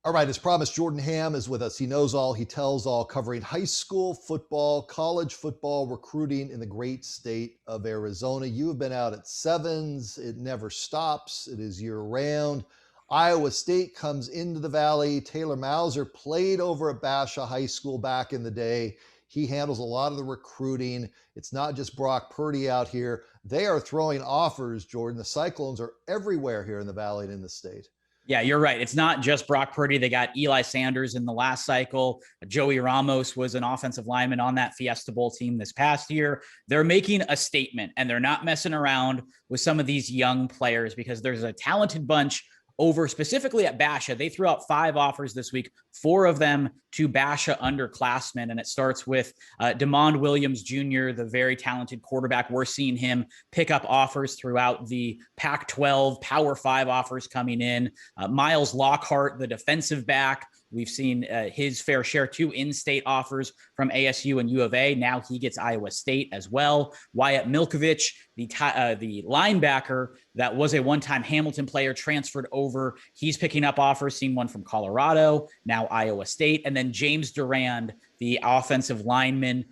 All right, as promised, Jordan Ham is with us. He knows all, he tells all, covering high school football, college football, recruiting in the great state of Arizona. You have been out at Sevens. It never stops. It is year round. Iowa State comes into the Valley. Taylor Mauser played over at Basha High School back in the day. He handles a lot of the recruiting. It's not just Brock Purdy out here. They are throwing offers, Jordan. The Cyclones are everywhere here in the Valley and in the state. Yeah, you're right. It's not just Brock Purdy. They got Eli Sanders in the last cycle. Joey Ramos was an offensive lineman on that Fiesta Bowl team this past year. They're making a statement, and they're not messing around with some of these young players because there's a talented bunch over specifically at Basha. They threw out 5 offers this week, 4 of them to Basha underclassmen. And it starts with DeMond Williams Jr., the very talented quarterback. We're seeing him pick up offers throughout the Pac-12, Power 5 offers coming in. Miles Lockhart, the defensive back. We've seen his fair share, 2 in-state offers from ASU and U of A. Now he gets Iowa State as well. Wyatt Milkovich, the linebacker that was a one-time Hamilton player, transferred over. He's picking up offers, seen one from Colorado, now Iowa State. And then James Durand, the offensive lineman.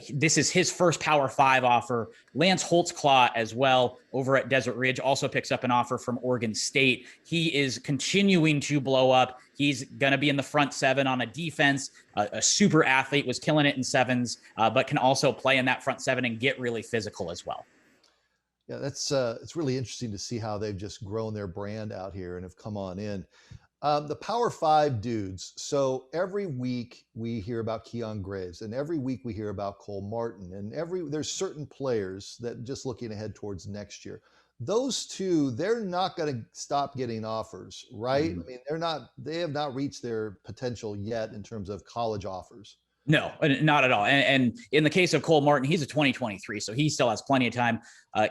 This is his first Power 5 offer. Lance Holtzclaw as well over at Desert Ridge also picks up an offer from Oregon State. He is continuing to blow up. He's going to be in the front 7 on a defense. A super athlete, was killing it in sevens, but can also play in that front 7 and get really physical as well. Yeah, it's really interesting to see how they've just grown their brand out here and have come on in. The Power 5 dudes. So every week we hear about Keon Graves, and every week we hear about Cole Martin, and there's certain players that just looking ahead towards next year. Those two, they're not going to stop getting offers, right? I mean, they have not reached their potential yet in terms of college offers. No, not at all. And in the case of Cole Martin, he's a 2023, so he still has plenty of time.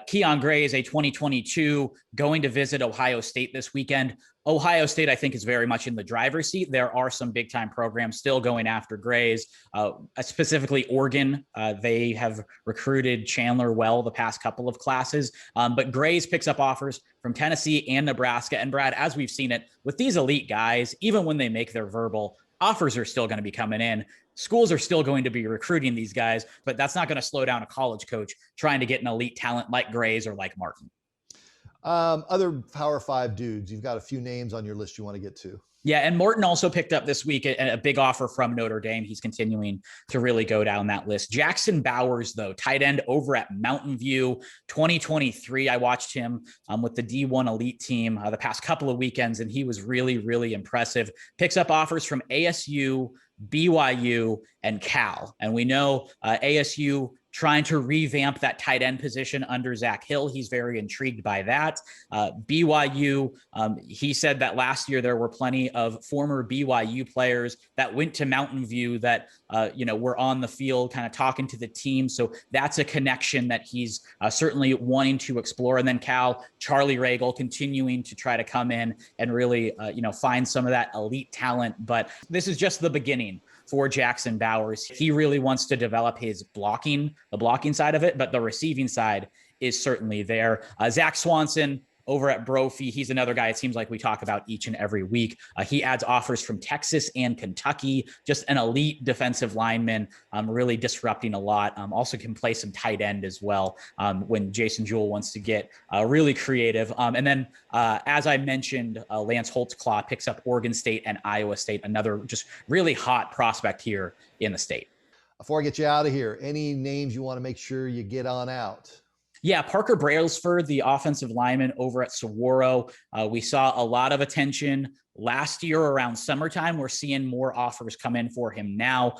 Keon Gray is a 2022, going to visit Ohio State this weekend. Ohio State, I think, is very much in the driver's seat. There are some big-time programs still going after Grays, specifically Oregon. They have recruited Chandler well the past couple of classes, but Grays picks up offers from Tennessee and Nebraska. And Brad, as we've seen it with these elite guys, even when they make their verbal, offers are still going to be coming in. Schools are still going to be recruiting these guys, but that's not going to slow down a college coach trying to get an elite talent like Grays or like Martin. Other Power 5 dudes, you've got a few names on your list you want to get to. Yeah, and Morton also picked up this week a big offer from Notre Dame. He's continuing to really go down that list. Jackson Bowers, though, tight end over at Mountain View, 2023. I watched him with the D1 Elite team the past couple of weekends, and he was really, really impressive. Picks up offers from ASU, BYU, and Cal. And we know ASU trying to revamp that tight end position under Zach Hill. He's very intrigued by that. BYU, he said that last year there were plenty of former BYU players that went to Mountain View that, were on the field kind of talking to the team. So that's a connection that he's certainly wanting to explore. And then Cal, Charlie Regal continuing to try to come in and really, find some of that elite talent. But this is just the beginning for Jackson Bowers. He really wants to develop his the blocking side of it, but the receiving side is certainly there. Zach Swanson over at Brophy, he's another guy it seems like we talk about each and every week. He adds offers from Texas and Kentucky, just an elite defensive lineman, really disrupting a lot. Also can play some tight end as well when Jason Jewell wants to get really creative. And then, as I mentioned, Lance Holtzclaw picks up Oregon State and Iowa State, another just really hot prospect here in the state. Before I get you out of here, any names you want to make sure you get on out? Yeah, Parker Brailsford, the offensive lineman over at Saguaro. We saw a lot of attention last year around summertime. We're seeing more offers come in for him now.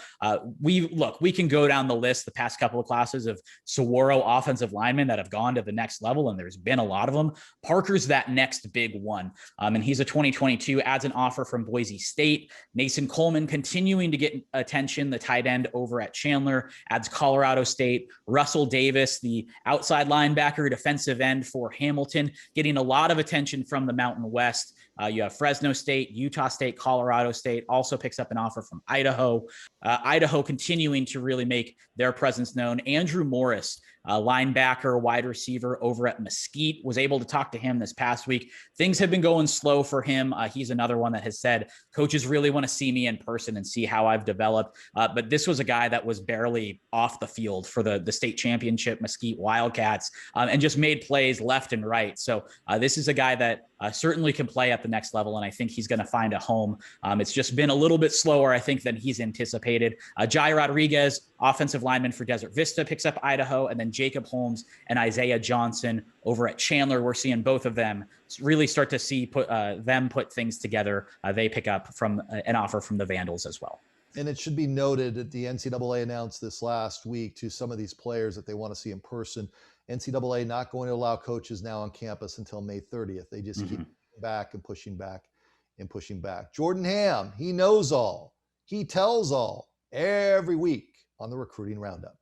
We can go down the list, the past couple of classes of Saguaro offensive linemen that have gone to the next level, and there's been a lot of them. Parker's that next big one. And he's a 2022, adds an offer from Boise State. Mason Coleman continuing to get attention, the tight end over at Chandler, adds Colorado State. Russell Davis, the outside linebacker, defensive end for Hamilton, getting a lot of attention from the Mountain West. You have Fresno State, Utah State, Colorado State, also picks up an offer from Idaho. Idaho continuing to really make their presence known. Andrew Morris, linebacker, wide receiver over at Mesquite, was able to talk to him this past week. Things have been going slow for him. He's another one that has said, coaches really want to see me in person and see how I've developed. But this was a guy that was barely off the field for the state championship Mesquite Wildcats, and just made plays left and right. So this is a guy that certainly can play at the next level, and I think he's going to find a home. It's just been a little bit slower, I think, than he's anticipated. Jai Rodriguez, offensive lineman for Desert Vista, picks up Idaho, and then Jacob Holmes and Isaiah Johnson over at Chandler. We're seeing both of them really start to see them put things together. They pick up from an offer from the Vandals as well. And it should be noted that the NCAA announced this last week to some of these players that they want to see in person. NCAA not going to allow coaches now on campus until May 30th. They just keep back and pushing back and pushing back. Jordan Ham, he knows all. He tells all every week on the Recruiting Roundup.